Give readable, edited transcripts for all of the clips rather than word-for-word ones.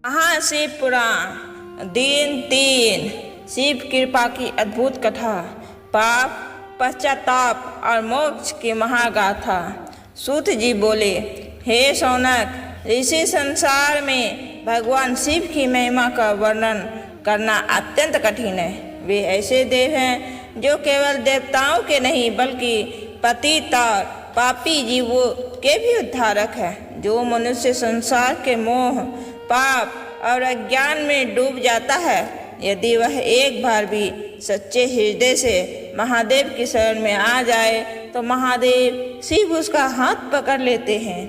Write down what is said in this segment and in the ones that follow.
महाशिव पुराण दिन 3 शिव कृपा की अद्भुत कथा। पाप, पश्चाताप और मोक्ष की महागाथा। सूत जी बोले, हे शौनक, ऋषि संसार में भगवान शिव की महिमा का वर्णन करना अत्यंत कठिन है। वे ऐसे देव हैं जो केवल देवताओं के नहीं बल्कि पतित और पापी जीवों के भी उद्धारक हैं। जो मनुष्य संसार के मोह, पाप और अज्ञान में डूब जाता है, यदि वह एक बार भी सच्चे हृदय से महादेव की शरण में आ जाए तो महादेव शिव उसका हाथ पकड़ लेते हैं।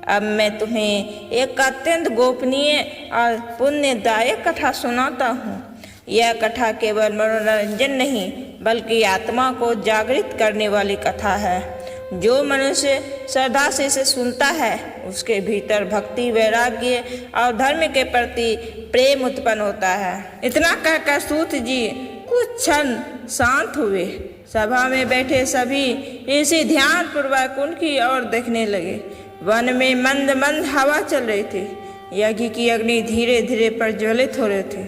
अब मैं तुम्हें एक अत्यंत गोपनीय और पुण्यदायक कथा सुनाता हूँ। यह कथा केवल मनोरंजन नहीं बल्कि आत्मा को जागृत करने वाली कथा है। जो मनुष्य श्रद्धा से इसे सुनता है उसके भीतर भक्ति, वैराग्य और धर्म के प्रति प्रेम उत्पन्न होता है। इतना कहकर सूत जी कुछ क्षण शांत हुए। सभा में बैठे सभी ऋषि ध्यान पूर्वक उनकी ओर देखने लगे। वन में मंद मंद हवा चल रही थी। यज्ञ की अग्नि धीरे धीरे प्रज्वलित हो रहे थे।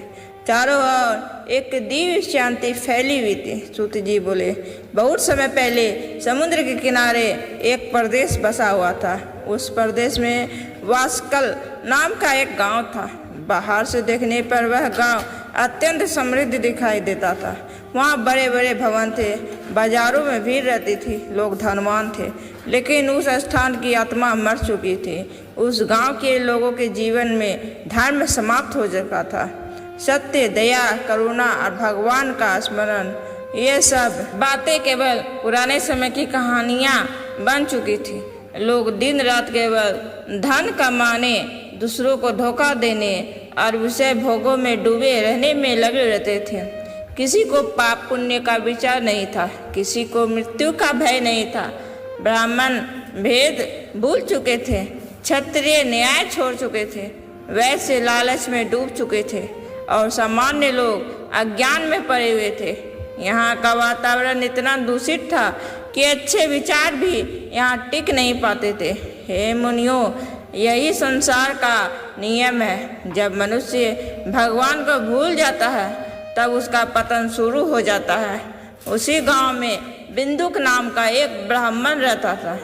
चारों ओर एक दिव्य शांति फैली हुई थी। सूत जी बोले, बहुत समय पहले समुद्र के किनारे एक प्रदेश बसा हुआ था। उस प्रदेश में वास्कल नाम का एक गांव था। बाहर से देखने पर वह गांव अत्यंत समृद्ध दिखाई देता था। वहाँ बड़े बड़े भवन थे, बाजारों में भीड़ रहती थी, लोग धनवान थे। लेकिन उस स्थान की आत्मा मर चुकी थी। उस गांव के लोगों के जीवन में धर्म समाप्त हो चुका था। सत्य, दया, करुणा और भगवान का स्मरण, ये सब बातें केवल पुराने समय की कहानियाँ बन चुकी थी। लोग दिन रात केवल धन कमाने, दूसरों को धोखा देने और विषय भोगों में डूबे रहने में लगे रहते थे। किसी को पाप पुण्य का विचार नहीं था, किसी को मृत्यु का भय नहीं था। ब्राह्मण भेद भूल चुके थे, क्षत्रिय न्याय छोड़ चुके थे, वैश्य लालच में डूब चुके थे और सामान्य लोग अज्ञान में पड़े हुए थे। यहाँ का वातावरण इतना दूषित था कि अच्छे विचार भी यहाँ टिक नहीं पाते थे। हे मुनियों, यही संसार का नियम है। जब मनुष्य भगवान को भूल जाता है तब उसका पतन शुरू हो जाता है। उसी गांव में बिंदुक नाम का एक ब्राह्मण रहता था।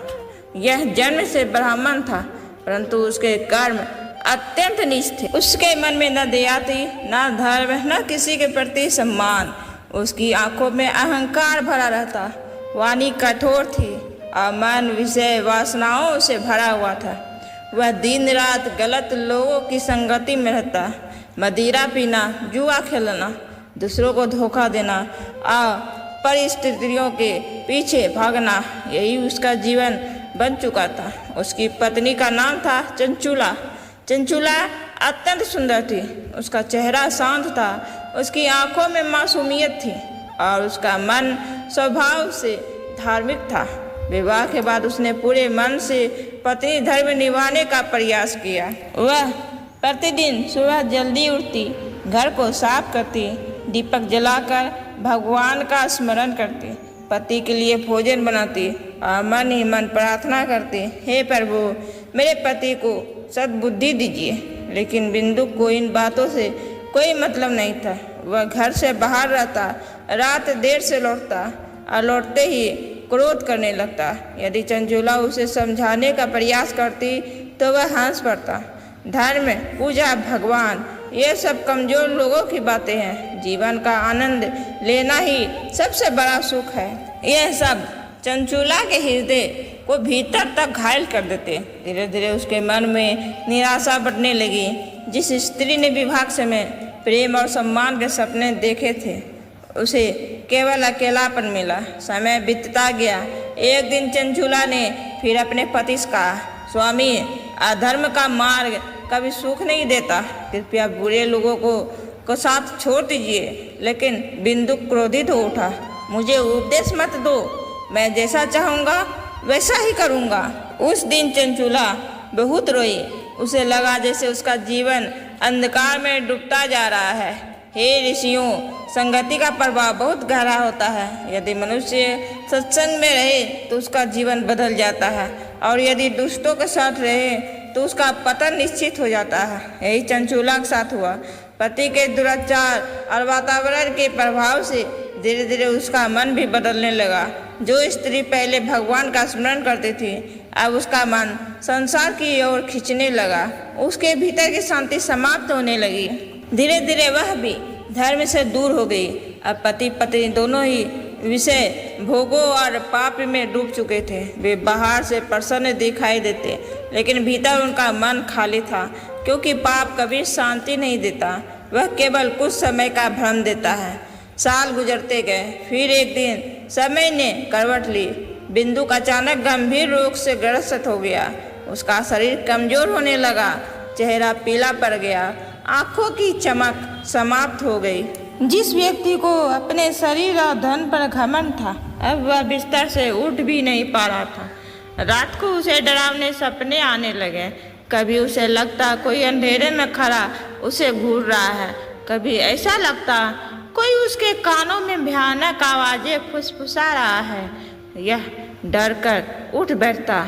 यह जन्म से ब्राह्मण था, परंतु उसके कर्म अत्यंत नीच थे। उसके मन में न दया थी, न धर्म, न किसी के प्रति सम्मान। उसकी आंखों में अहंकार भरा रहता, वाणी कठोर थी और मन विषय वासनाओं से भरा हुआ था। वह दिन रात गलत लोगों की संगति में रहता। मदिरा पीना, जुआ खेलना, दूसरों को धोखा देना और परिस्थितियों के पीछे भागना, यही उसका जीवन बन चुका था। उसकी पत्नी का नाम था चंचुला। चंचुला अत्यंत सुंदर थी। उसका चेहरा शांत था, उसकी आंखों में मासूमियत थी और उसका मन स्वभाव से धार्मिक था। विवाह के बाद उसने पूरे मन से पत्नी धर्म निभाने का प्रयास किया। वह प्रतिदिन सुबह जल्दी उठती, घर को साफ करती, दीपक जलाकर भगवान का स्मरण करती, पति के लिए भोजन बनाती और मन ही मन प्रार्थना करती, हे प्रभु, मेरे पति को सद्बुद्धि दीजिए। लेकिन बिंदु को इन बातों से कोई मतलब नहीं था। वह घर से बाहर रहता, रात देर से लौटता और लौटते ही क्रोध करने लगता। यदि चंचुला उसे समझाने का प्रयास करती तो वह हंस पड़ता। धर्म, पूजा, भगवान, ये सब कमजोर लोगों की बातें हैं। जीवन का आनंद लेना ही सबसे बड़ा सुख है। यह सब चंचुला के हृदय को भीतर तक घायल कर देते। धीरे धीरे उसके मन में निराशा बढ़ने लगी। जिस स्त्री ने विवाह समय प्रेम और सम्मान के सपने देखे थे, उसे केवल अकेलापन मिला। समय बीतता गया। एक दिन चंचुला ने फिर अपने पति से कहा, स्वामी, अधर्म का मार्ग कभी सुख नहीं देता, कृपया बुरे लोगों को साथ छोड़ दीजिए। लेकिन बिंदु क्रोधित हो उठा, मुझे उपदेश मत दो, मैं जैसा चाहूँगा वैसा ही करूँगा। उस दिन चंचुला बहुत रोई। उसे लगा जैसे उसका जीवन अंधकार में डूबता जा रहा है। हे ऋषियों, संगति का प्रभाव बहुत गहरा होता है। यदि मनुष्य सत्संग में रहे तो उसका जीवन बदल जाता है और यदि दुष्टों के साथ रहे तो उसका पतन निश्चित हो जाता है। यही चंचूला के साथ हुआ। पति के दुराचार और वातावरण के प्रभाव से धीरे धीरे उसका मन भी बदलने लगा। जो स्त्री पहले भगवान का स्मरण करती थी, अब उसका मन संसार की ओर खींचने लगा। उसके भीतर की शांति समाप्त होने लगी। धीरे धीरे वह भी धर्म से दूर हो गई। अब पति पत्नी दोनों ही विषय भोगों और पाप में डूब चुके थे। वे बाहर से प्रसन्न दिखाई देते, लेकिन भीतर उनका मन खाली था, क्योंकि पाप कभी शांति नहीं देता, वह केवल कुछ समय का भ्रम देता है। साल गुजरते गए। फिर एक दिन समय ने करवट ली। बिंदु का अचानक गंभीर रोग से ग्रस्त हो गया। उसका शरीर कमजोर होने लगा, चेहरा पीला पड़ गया, आंखों की चमक समाप्त हो गई। जिस व्यक्ति को अपने शरीर और धन पर घमंड था, अब वह बिस्तर से उठ भी नहीं पा रहा था। रात को उसे डरावने सपने आने लगे। कभी उसे लगता कोई अंधेरे में खड़ा उसे घूर रहा है, कभी ऐसा लगता कोई उसके कानों में भयानक आवाजें फुसफुसा रहा है। यह डर कर उठ बैठता,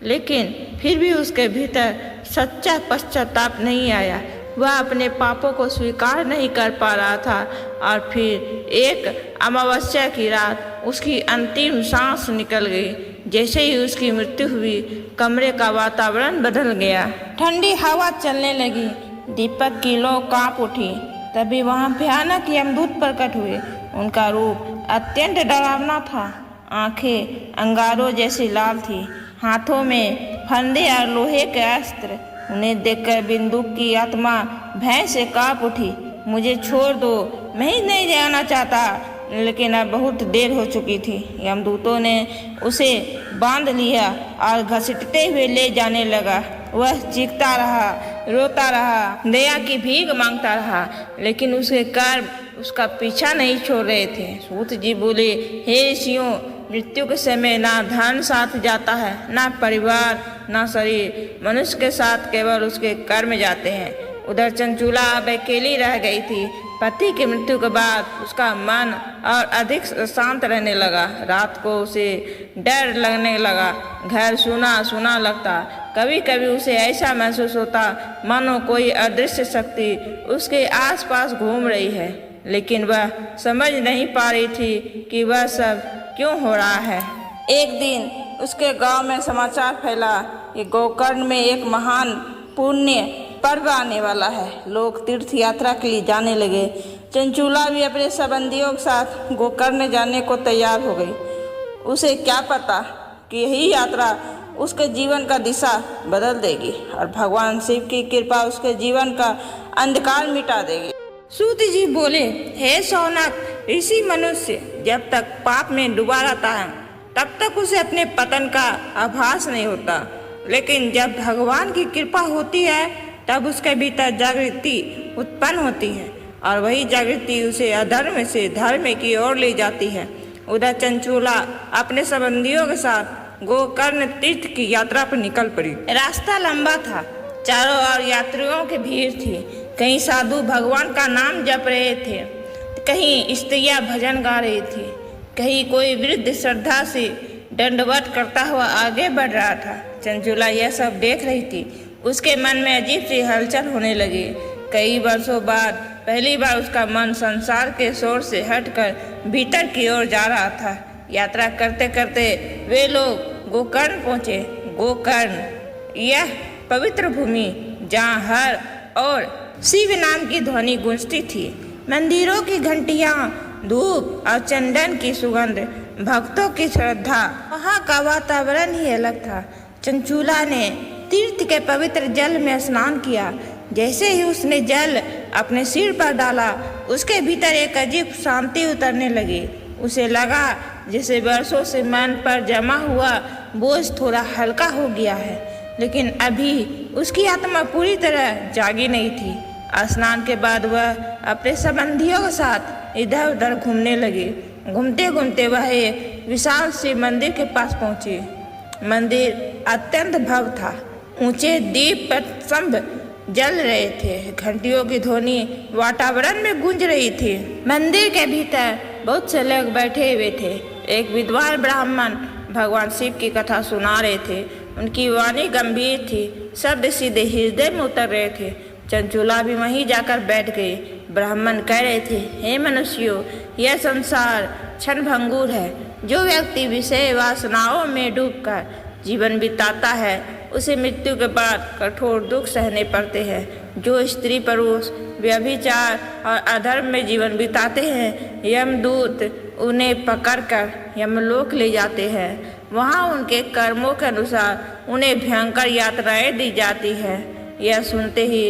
लेकिन फिर भी उसके भीतर सच्चा पश्चाताप नहीं आया। वह अपने पापों को स्वीकार नहीं कर पा रहा था। और फिर एक अमावस्या की रात उसकी अंतिम सांस निकल गई। जैसे ही उसकी मृत्यु हुई, कमरे का वातावरण बदल गया। ठंडी हवा चलने लगी, दीपक की लौ कांप उठी। तभी वहां भयानक यमदूत प्रकट हुए। उनका रूप अत्यंत डरावना था। आंखें अंगारों जैसी लाल थी, हाथों में फंदे और लोहे के अस्त्र। उन्हें देखकर बिंदु की आत्मा भय से कांप उठी। मुझे छोड़ दो, मैं ही नहीं जाना चाहता। लेकिन अब बहुत देर हो चुकी थी। यमदूतों ने उसे बांध लिया और घसीटते हुए ले जाने लगा। वह चीखता रहा, रोता रहा, दया की भीख मांगता रहा, लेकिन उसके कर्म उसका पीछा नहीं छोड़ रहे थे। सूत जी बोले, हे ऋषियों, मृत्यु के समय ना धन साथ जाता है, ना परिवार, ना शरीर। मनुष्य के साथ केवल उसके कर्म जाते हैं। उधर चंचूला अब अकेली रह गई थी। पति की मृत्यु के बाद उसका मन और अधिक शांत रहने लगा। रात को उसे डर लगने लगा, घर सूना सूना लगता। कभी कभी उसे ऐसा महसूस होता मानो कोई अदृश्य शक्ति उसके आसपास घूम रही है, लेकिन वह समझ नहीं पा रही थी कि वह सब क्यों हो रहा है। एक दिन उसके गांव में समाचार फैला कि गोकर्ण में एक महान पुण्य पर्व आने वाला है। लोग तीर्थ यात्रा के लिए जाने लगे। चंचूला भी अपने संबंधियों के साथ गोकर्ण जाने को तैयार हो गई। उसे क्या पता कि यही यात्रा उसके जीवन का दिशा बदल देगी और भगवान शिव की कृपा उसके जीवन का अंधकार मिटा देगी। सूत जी बोले, हे शौनक, ऋषि मनुष्य जब तक पाप में डूबा रहता है तब तक उसे अपने पतन का आभास नहीं होता, लेकिन जब भगवान की कृपा होती है तब उसके भीतर जागृति उत्पन्न होती है और वही जागृति उसे अधर्म से धर्म की ओर ले जाती है। उधर चंचूला अपने संबंधियों के साथ गोकर्ण तीर्थ की यात्रा पर निकल पड़ी। रास्ता लंबा था, चारों ओर यात्रियों की भीड़ थी। कहीं साधु भगवान का नाम जप रहे थे, कहीं स्त्रियां भजन गा रही थी, कहीं कोई वृद्ध श्रद्धा से दंडवत करता हुआ आगे बढ़ रहा था। चंचूला यह सब देख रही थी। उसके मन में अजीब सी हलचल होने लगी। कई वर्षों बाद पहली बार उसका मन संसार के शोर से हटकर भीतर की ओर जा रहा था। यात्रा करते करते वे लोग गोकर्ण पहुँचे। गोकर्ण यह पवित्र भूमि जहाँ हर और शिव नाम की ध्वनि गूंजती थी। मंदिरों की घंटियाँ, धूप और चंदन की सुगंध, भक्तों की श्रद्धा, वहाँ का वातावरण ही अलग था। चंचूला ने तीर्थ के पवित्र जल में स्नान किया। जैसे ही उसने जल अपने सिर पर डाला, उसके भीतर एक अजीब शांति उतरने लगी। उसे लगा जैसे वर्षों से मन पर जमा हुआ बोझ थोड़ा हल्का हो गया है, लेकिन अभी उसकी आत्मा पूरी तरह जागी नहीं थी। स्नान के बाद वह अपने संबंधियों के साथ इधर उधर घूमने लगी। घूमते घूमते वह एक विशाल शिव मंदिर के पास पहुंची। मंदिर अत्यंत भव्य था। ऊंचे दीप स्तंभ जल रहे थे, घंटियों की ध्वनि वातावरण में गूंज रही थी। मंदिर के भीतर बहुत से लोग बैठे हुए थे। एक विद्वान ब्राह्मण भगवान शिव की कथा सुना रहे थे। उनकी वाणी गंभीर थी, शब्द सीधे हृदय में उतर रहे थे। चंचूला भी वहीं जाकर बैठ गई। ब्राह्मण कह रहे थे, हे मनुष्यों, यह संसार क्षणभंगुर है। जो व्यक्ति विषय वासनाओं में डूबकर जीवन बिताता है, उसे मृत्यु के बाद कठोर दुख सहने पड़ते हैं। जो स्त्री पुरुष व्यभिचार और अधर्म में जीवन बिताते हैं, यमदूत उन्हें पकड़कर यमलोक ले जाते हैं। वहाँ उनके कर्मों के अनुसार उन्हें भयंकर यातनाएं दी जाती है। यह सुनते ही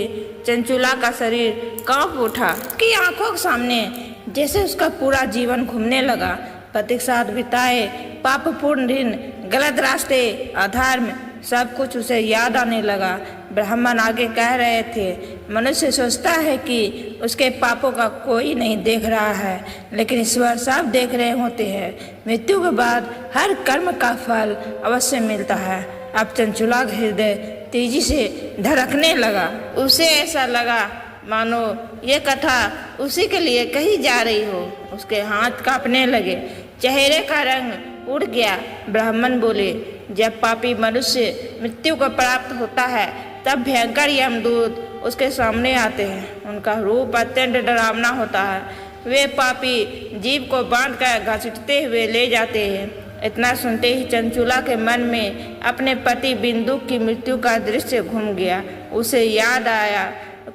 चंचूला का शरीर कांप उठा कि आंखों के सामने जैसे उसका पूरा जीवन घूमने लगा। पति के साथ बिताए पापपूर्ण दिन, गलत रास्ते, अधर्म, सब कुछ उसे याद आने लगा। ब्राह्मण आगे कह रहे थे, मनुष्य सोचता है कि उसके पापों का कोई नहीं देख रहा है, लेकिन ईश्वर सब देख रहे होते हैं। मृत्यु के बाद हर कर्म का फल अवश्य मिलता है। अब चंचूला का हृदय तेजी से धड़कने लगा। उसे ऐसा लगा मानो ये कथा उसी के लिए कही जा रही हो। उसके हाथ कांपने लगे, चेहरे का रंग उड़ गया। ब्राह्मण बोले, जब पापी मनुष्य मृत्यु को प्राप्त होता है, तब भयंकर यमदूत उसके सामने आते हैं। उनका रूप अत्यंत डरावना होता है। वे पापी जीव को बांधकर घसीटते हुए ले जाते हैं। इतना सुनते ही चंचूला के मन में अपने पति बिंदु की मृत्यु का दृश्य घूम गया। उसे याद आया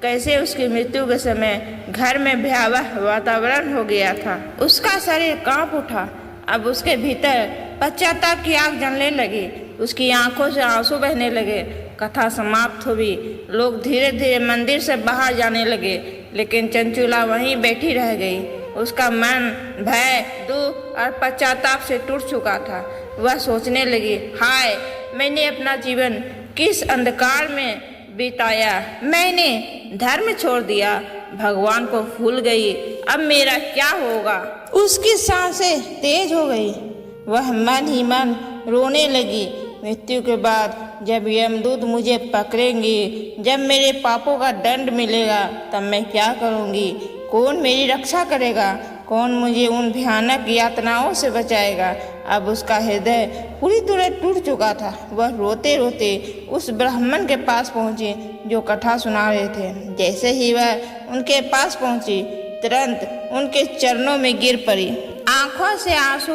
कैसे उसकी मृत्यु के समय घर में भयावह वातावरण हो गया था। उसका शरीर कांप उठा। अब उसके भीतर पश्चाताप की आग जलने लगी। उसकी आंखों से आंसू बहने लगे। कथा समाप्त हुई। लोग धीरे धीरे मंदिर से बाहर जाने लगे, लेकिन चंचूला वहीं बैठी रह गई। उसका मन भय, दुख और पश्चाताप से टूट चुका था। वह सोचने लगी, हाय, मैंने अपना जीवन किस अंधकार में बिताया। मैंने धर्म छोड़ दिया, भगवान को भूल गई। अब मेरा क्या होगा। उसकी सांसें तेज हो गई। वह मन ही मन रोने लगी। मृत्यु के बाद जब यमदूत मुझे पकड़ेंगे, जब मेरे पापों का दंड मिलेगा, तब मैं क्या करूँगी। कौन मेरी रक्षा करेगा। कौन मुझे उन भयानक यातनाओं से बचाएगा। अब उसका हृदय पूरी तरह टूट चुका था। वह रोते रोते उस ब्राह्मण के पास पहुँची जो कथा सुना रहे थे। जैसे ही वह उनके पास पहुँची, तुरंत उनके चरणों में गिर पड़ी। आंखों से आंसू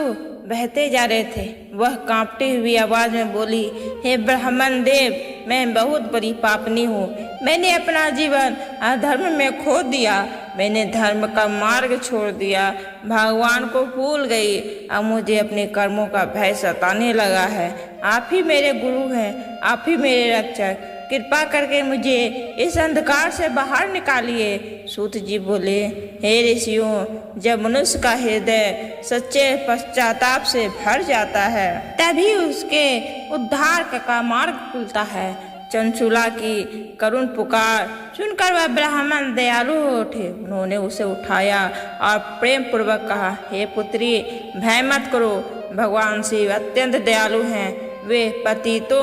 बहते जा रहे थे। वह कांपती हुई आवाज में बोली, हे ब्राह्मण देव, मैं बहुत बड़ी पापनी हूँ। मैंने अपना जीवन अधर्म में खो दिया। मैंने धर्म का मार्ग छोड़ दिया, भगवान को भूल गई। अब मुझे अपने कर्मों का भय सताने लगा है। आप ही मेरे गुरु हैं, आप ही मेरे रक्षक। कृपा करके मुझे इस अंधकार से बाहर निकालिए। सूत जी बोले, हे ऋषियों, जब मनुष्य का हृदय सच्चे पश्चाताप से भर जाता है, तभी उसके उद्धार का मार्ग खुलता है। चंचूला की करुण पुकार सुनकर वह ब्राह्मण दयालु हो उठे। उन्होंने उसे उठाया और प्रेम पूर्वक कहा, हे पुत्री, भय मत करो। भगवान शिव अत्यंत दयालु हैं। वे पतितों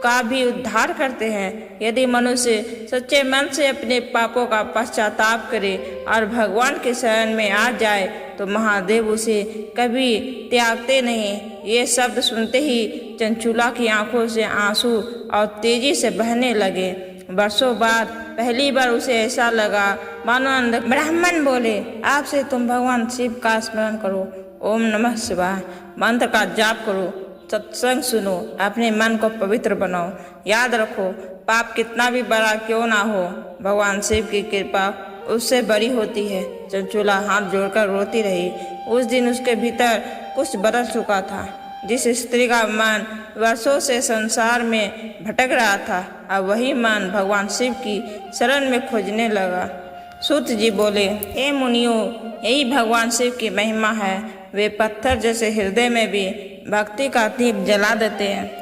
का भी उद्धार करते हैं। यदि मनुष्य सच्चे मन से अपने पापों का पश्चाताप करे और भगवान के शरण में आ जाए, तो महादेव उसे कभी त्यागते नहीं। ये शब्द सुनते ही चंचूला की आंखों से आंसू और तेजी से बहने लगे। वर्षों बाद पहली बार उसे ऐसा लगा मानो अंदर। ब्राह्मण बोले, आपसे तुम भगवान शिव का स्मरण करो, ओम नमः शिवाय मंत्र का जाप करो, सत्संग सुनो, अपने मन को पवित्र बनाओ। याद रखो, पाप कितना भी बड़ा क्यों ना हो, भगवान शिव की कृपा उससे बड़ी होती है। चंचूला हाथ जोड़कर रोती रही। उस दिन उसके भीतर कुछ बदल चुका था। जिस स्त्री का मन वर्षों से संसार में भटक रहा था, अब वही मन भगवान शिव की शरण में खोजने लगा। सूत जी बोले, हे मुनियों, यही भगवान शिव की महिमा है। वे पत्थर जैसे हृदय में भी भक्ति का दीप जला देते हैं।